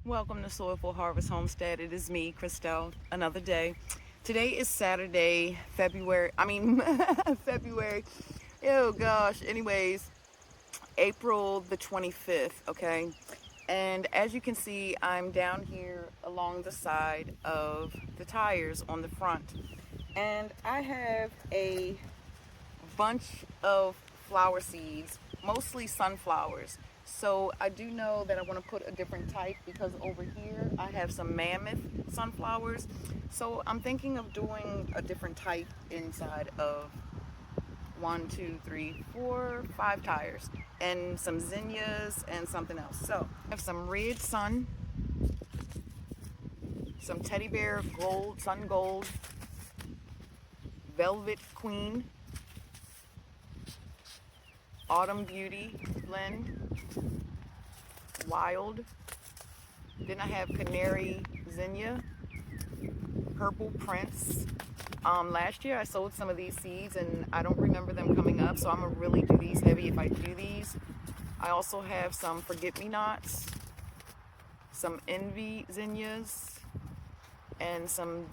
Welcome to Soilful Harvest Homestead. It is me, Christelle, another day. Today is Saturday, February. Oh gosh. Anyways, April the 25th, okay? And as you can see, I'm down here along the side of the tires on the front. And I have a bunch of flower seeds, mostly sunflowers. So I do know that I want to put a different type because over here I have some mammoth sunflowers. So I'm thinking of doing a different type inside of 5 tires and some zinnias and something else. So I have some red sun, some teddy bear gold, sun gold, velvet queen, autumn beauty blend, wild. Then I have canary zinnia, purple prince. Last year I sold some of these seeds and I don't remember them coming up, so I'm gonna really do these heavy if I do these. I also have some forget-me-nots, some envy zinnias, and some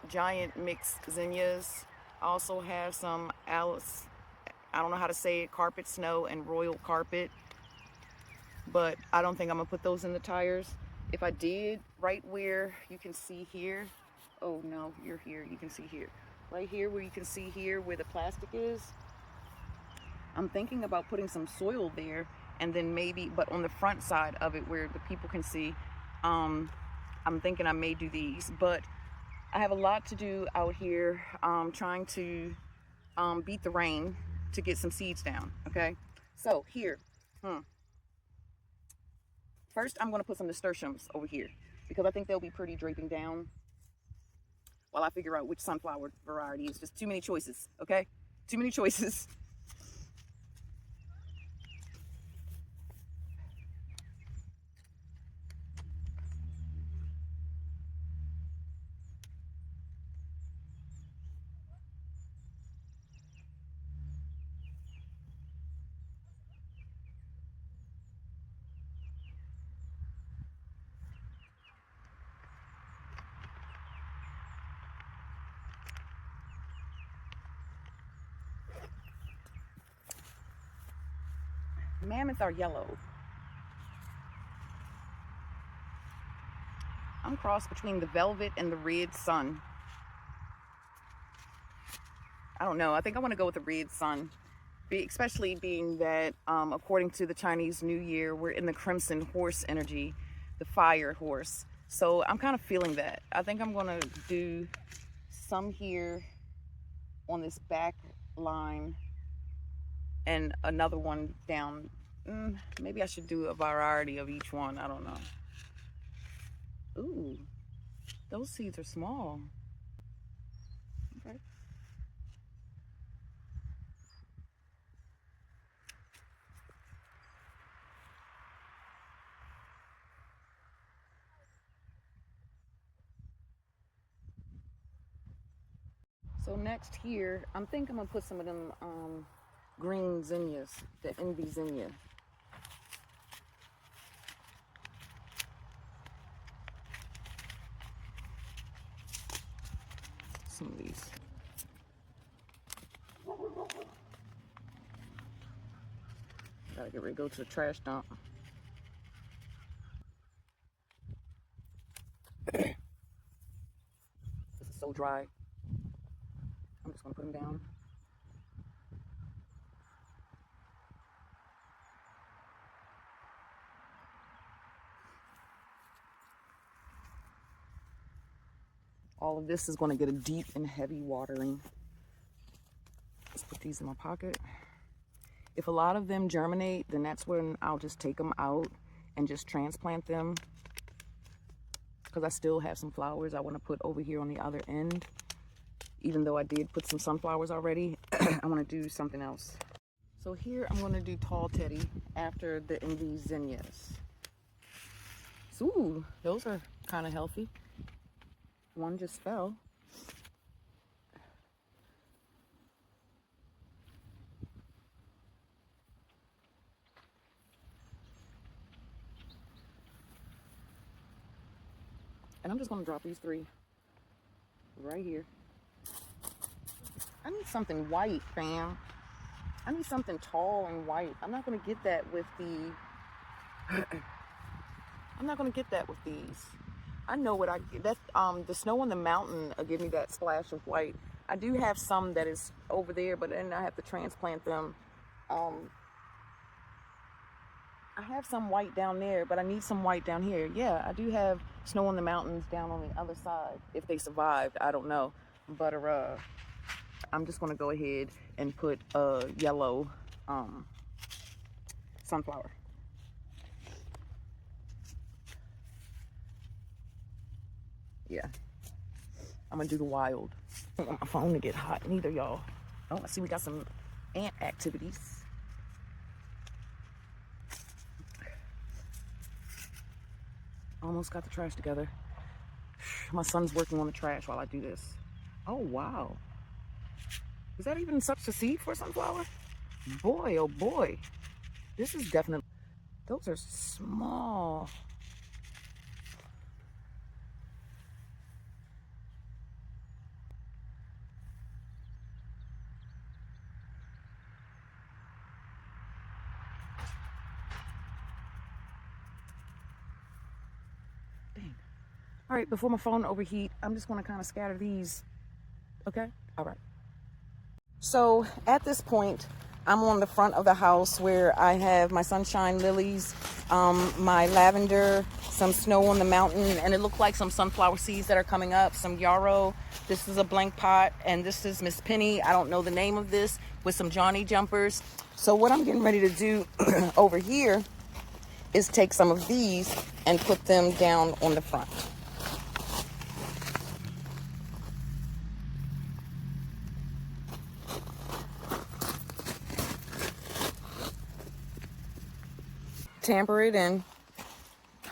giant mixed zinnias. I also have some Alice, I don't know how to say it, carpet snow and royal carpet, but I don't think I'm gonna put those in the tires. If I did, right where you can see here, oh no, you're here, you can see here. Right here where you can see here where the plastic is, I'm thinking about putting some soil there, and then maybe, but on the front side of it where the people can see, I'm thinking I may do these, but I have a lot to do out here, trying to beat the rain to get some seeds down, okay? So here, first I'm gonna put some nasturtiums over here because I think they'll be pretty draping down while I figure out which sunflower variety. It's just too many choices, okay? Too many choices. Mammoths are yellow. I'm crossed between the velvet and the red sun. I don't know. I think I want to go with the red sun, especially being that according to the Chinese New Year, we're in the crimson horse energy, the fire horse. So I'm kind of feeling that. I think I'm going to do some here on this back line and another one down. Maybe I should do a variety of each one. I don't know. Ooh, those seeds are small. Okay. So next here, I'm thinking I'm gonna put some of them green zinnias, the envy zinnia. Some of these. Gotta get ready to go to the trash dump. This is so dry. I'm just gonna put them down. All of this is gonna get a deep and heavy watering. Let's put these in my pocket. If a lot of them germinate, then that's when I'll just take them out and just transplant them, because I still have some flowers I want to put over here on the other end. Even though I did put some sunflowers already, I want to do something else. So here I'm going to do tall teddy after the envy zinnias. Ooh, those are kind of healthy. One just fell. And I'm just going to drop these 3 right here. I need something white, fam. I need something tall and white. I'm not going to get that with the... I'm not going to get that with these. I know what I... That's, the snow on the mountain will give me that splash of white. I do have some that is over there, but then I have to transplant them. I have some white down there, but I need some white down here. Yeah, I do have snow on the mountains down on the other side. If they survived, I don't know. But I'm just going to go ahead and put a yellow sunflower. Yeah. I'm going to do the wild. I don't want my phone to get hot neither, y'all. Oh, I see we got some ant activities. Almost got the trash together. My son's working on the trash while I do this. Oh, wow. Is that even such a seed for a sunflower? Boy, oh boy. This is definitely... Those are small. Dang. All right, before my phone overheat, I'm just going to kind of scatter these. Okay? All right. So at this point, I'm on the front of the house where I have my sunshine lilies, my lavender, some snow on the mountain, and it looked like some sunflower seeds that are coming up, some yarrow. This is a blank pot, and this is Miss Penny. I don't know the name of this, with some Johnny jumpers. So what I'm getting ready to do over here is take some of these and put them down on the front. Tamper it in.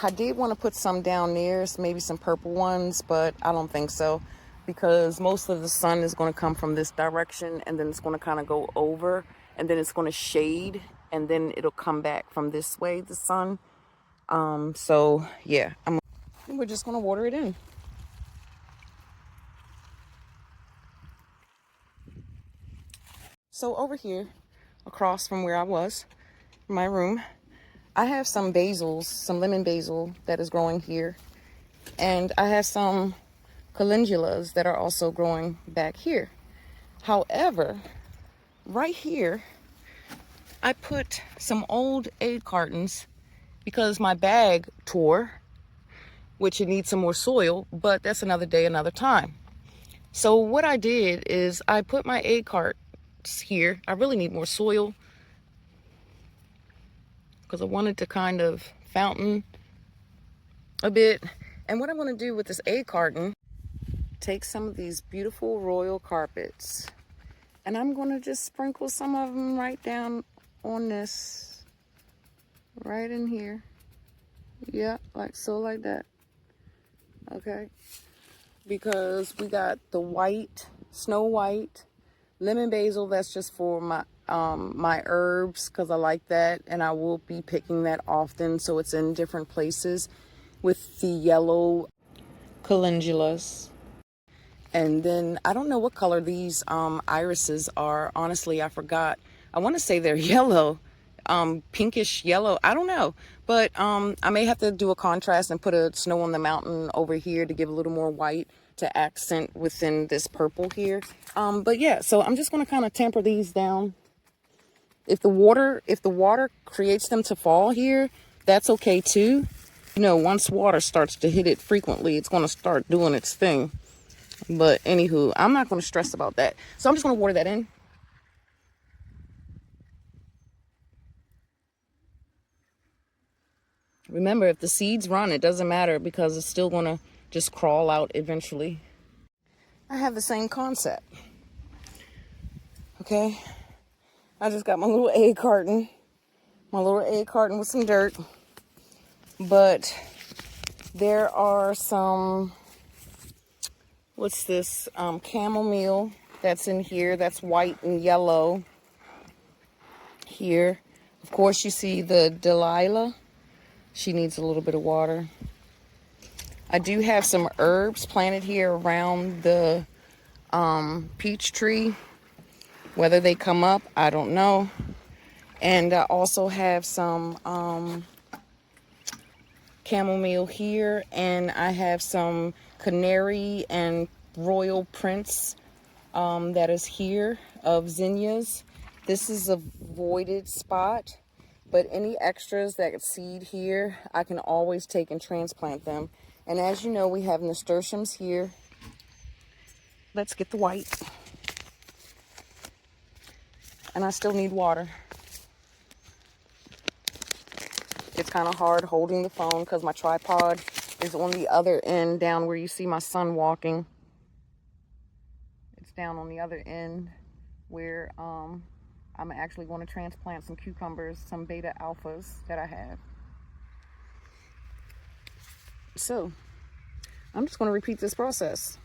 I did want to put some down there, maybe some purple ones, but I don't think so, because most of the sun is going to come from this direction, and then it's going to kind of go over, and then it's going to shade, and then it'll come back from this way, the sun. So yeah, we're just going to water it in. So over here, across from where I was, my room, I have some basils, some lemon basil that is growing here. And I have some calendulas that are also growing back here. However, right here, I put some old egg cartons because my bag tore, which it needs some more soil, but that's another day, another time. So what I did is I put my egg carts here. I really need more soil, because I wanted to kind of fountain a bit. And what I'm going to do with this egg carton, take some of these beautiful royal carpets, and I'm going to just sprinkle some of them right down on this, right in here. Yeah, like so, like that. Okay, because we got the white, snow white, lemon basil. That's just for my my herbs, because I like that, and I will be picking that often, so it's in different places, with the yellow calendulas. And then I don't know what color these irises are. Honestly, I forgot. I want to say they're yellow, pinkish yellow. I don't know, but I may have to do a contrast and put a snow on the mountain over here to give a little more white to accent within this purple here. But yeah, so I'm just going to kind of temper these down. If the water creates them to fall here, that's okay too. You know, once water starts to hit it frequently, it's going to start doing its thing. But anywho, I'm not going to stress about that. So I'm just going to water that in. Remember, if the seeds run, it doesn't matter, because it's still going to just crawl out eventually. I have the same concept. Okay. I just got my little egg carton. My little egg carton with some dirt. But there are some, what's this? Chamomile that's in here. That's white and yellow. Here. Of course, you see the Delilah. She needs a little bit of water. I do have some herbs planted here around the peach tree. Whether they come up, I don't know. And I also have some chamomile here, and I have some canary and royal prince that is here of zinnias. This is a voided spot, but any extras that seed here, I can always take and transplant them. And as you know, we have nasturtiums here. Let's get the white. And I still need water. It's kind of hard holding the phone because my tripod is on the other end, down where you see my son walking. It's down on the other end where I'm actually going to transplant some cucumbers, some beta alphas that I have. So I'm just going to repeat this process.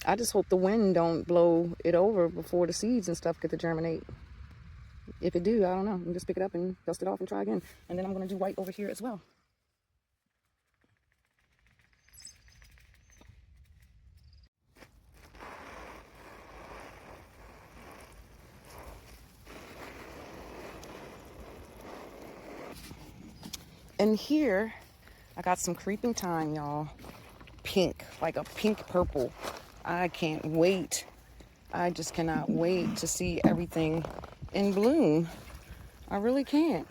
I just hope the wind don't blow it over before the seeds and stuff get to germinate. If it do, I don't know. I'll just pick it up and dust it off and try again. And then I'm going to do white over here as well. And here, I got some creeping thyme, y'all. Pink, like a pink purple. I can't wait. I just cannot wait to see everything in bloom. I really can't.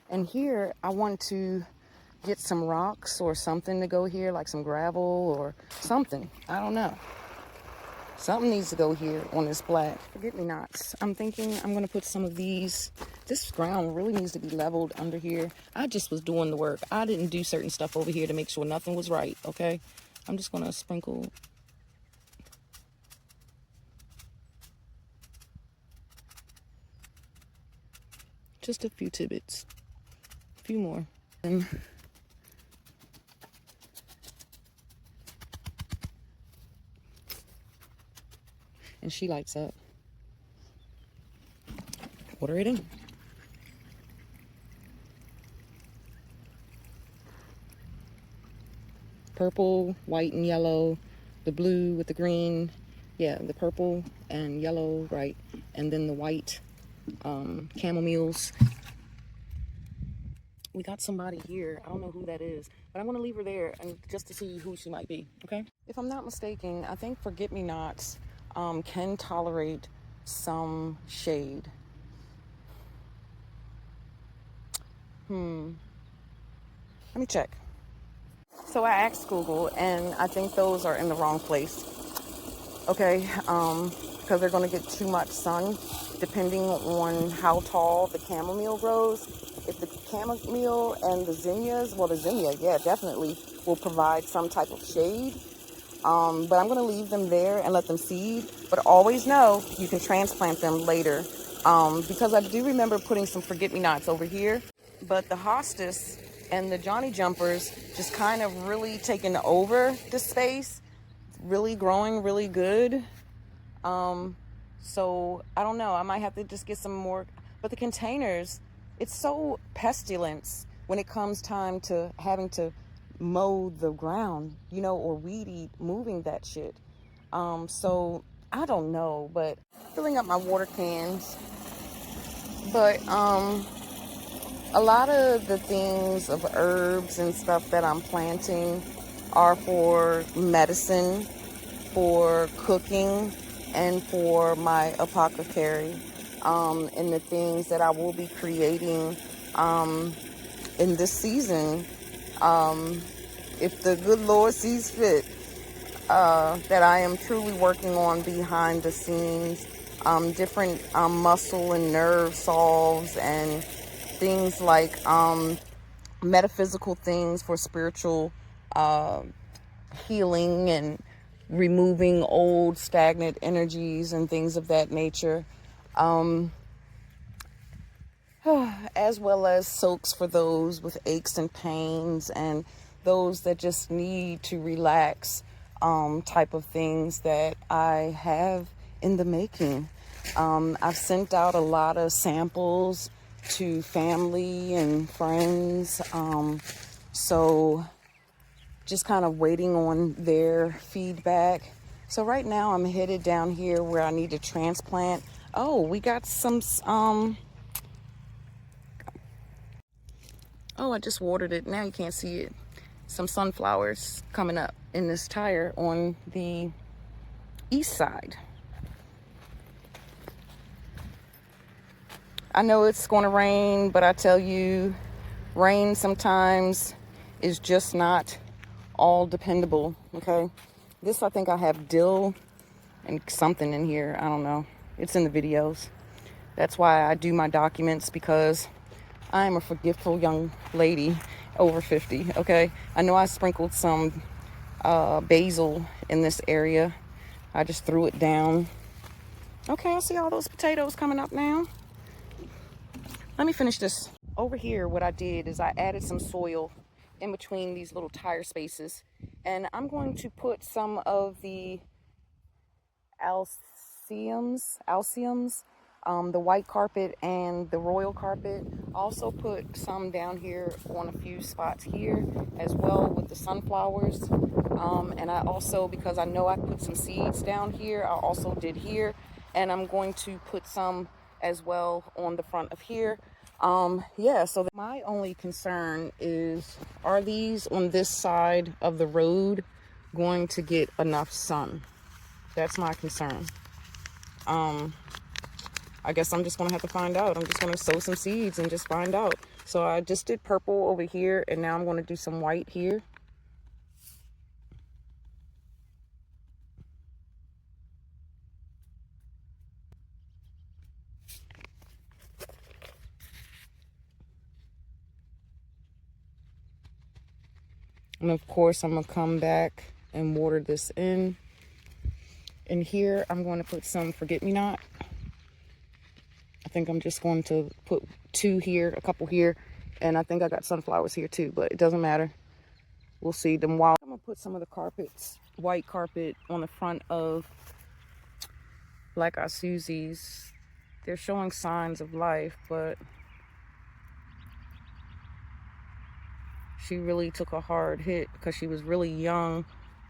And here, I want to get some rocks or something to go here, like some gravel or something. I don't know. Something needs to go here on this flat. Forget-me-nots. I'm thinking I'm going to put some of these. This ground really needs to be leveled under here. I just was doing the work. I didn't do certain stuff over here to make sure nothing was right, okay? I'm just going to sprinkle. Just a few tidbits. A few more. And she lights up. Water it in. Purple, white, and yellow. The blue with the green. Yeah, the purple and yellow, right. And then the white chamomiles. We got somebody here. I don't know who that is, but I'm going to leave her there and just to see who she might be, okay? If I'm not mistaken, I think forget-me-nots can tolerate some shade. Let me check. So I asked Google, and I think those are in the wrong place. Okay, because they're going to get too much sun, depending on how tall the chamomile grows. If the chamomile and the zinnias, well, the zinnia, yeah, definitely will provide some type of shade. But I'm going to leave them there and let them seed. But always know you can transplant them later. Because I do remember putting some forget-me-nots over here. But the hostas and the Johnny jumpers just kind of really taking over the space. Really growing really good. So I don't know. I might have to just get some more. But the containers, it's so pestilence when it comes time to having to mow the ground, you know, or weed eat, moving that shit. So I don't know, but filling up my water cans. But a lot of the things of herbs and stuff that I'm planting are for medicine, for cooking, and for my apothecary. And the things that I will be creating in this season, if the good Lord sees fit, that I am truly working on behind the scenes, different muscle and nerve salves and things like metaphysical things for spiritual healing and removing old stagnant energies and things of that nature, as well as soaks for those with aches and pains and those that just need to relax, type of things that I have in the making. I've sent out a lot of samples to family and friends, so just kind of waiting on their feedback. So right now I'm headed down here where I need to transplant. Oh, we got some, oh, I just watered it. Now you can't see it. Some sunflowers coming up in this tire on the east side. I know it's going to rain, but I tell you, rain sometimes is just not all dependable, okay? This, I think I have dill and something in here. I don't know. It's in the videos. That's why I do my documents, because I am a forgetful young lady over 50, okay? I know I sprinkled some basil in this area. I just threw it down. Okay, I see all those potatoes coming up now. Let me finish this. Over here, what I did is I added some soil in between these little tire spaces, and I'm going to put some of the alciums, the white carpet and the royal carpet. Also put some down here on a few spots here as well with the sunflowers. And I also, because I know I put some seeds down here, I also did here, and I'm going to put some as well on the front of here. Yeah, so my only concern is, are these on this side of the road going to get enough sun? That's my concern. I guess I'm just gonna have to find out. I'm just gonna sow some seeds and just find out. So I just did purple over here, and now I'm gonna do some white here. And of course, I'm gonna come back and water this in. And here, I'm going to put some forget-me-not. I think I'm just going to put 2 here, a couple here, and I think I got sunflowers here too, but it doesn't matter. We'll see them wild. I'm gonna put some of the carpets, white carpet, on the front of black-eyed Susie's. They're showing signs of life, but she really took a hard hit because she was really young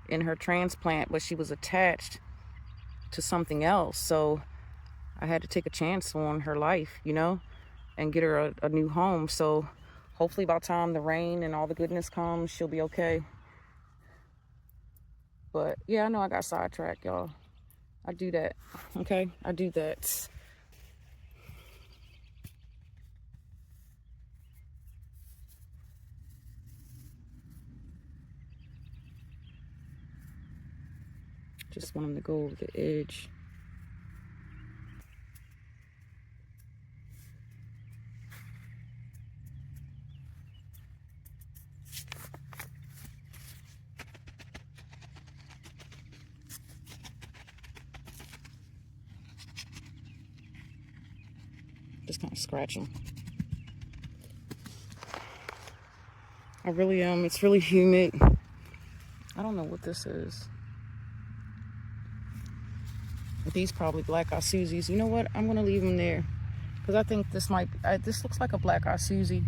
in her transplant, but she was attached to something else. So I had to take a chance on her life, you know, and get her a new home. So hopefully by the time the rain and all the goodness comes, she'll be okay. But yeah, I know I got sidetracked, y'all. I do that, okay? I do that. Just want them to go over the edge. Just kind of scratch them. I really am. It's really humid. I don't know what this is. But these probably black-eyed Susies. You know what? I'm gonna leave them there because I think this might. This looks like a black-eyed Susie.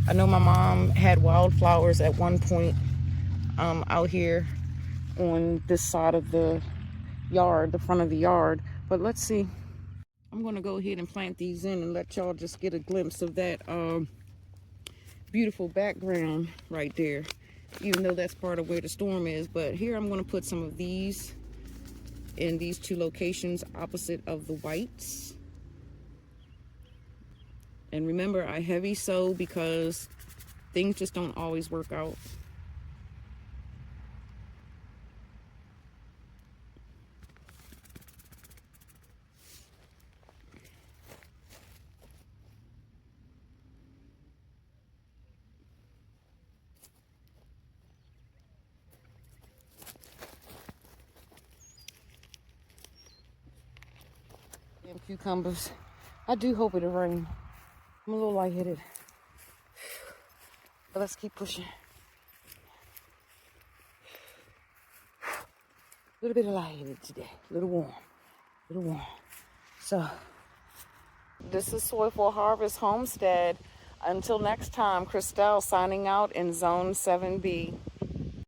I know my mom had wildflowers at one point out here on this side of the yard, the front of the yard. But let's see. I'm gonna go ahead and plant these in and let y'all just get a glimpse of that beautiful background right there, even though that's part of where the storm is. But here I'm going to put some of these in these 2 locations opposite of the whites. And remember, I heavy sow because things just don't always work out. Damn cucumbers. I do hope it'll rain. I'm a little lightheaded. But let's keep pushing. A little bit of lightheaded today. A little warm. A little warm. So, this is Soilful Harvest Homestead. Until next time, Christelle signing out in Zone 7B.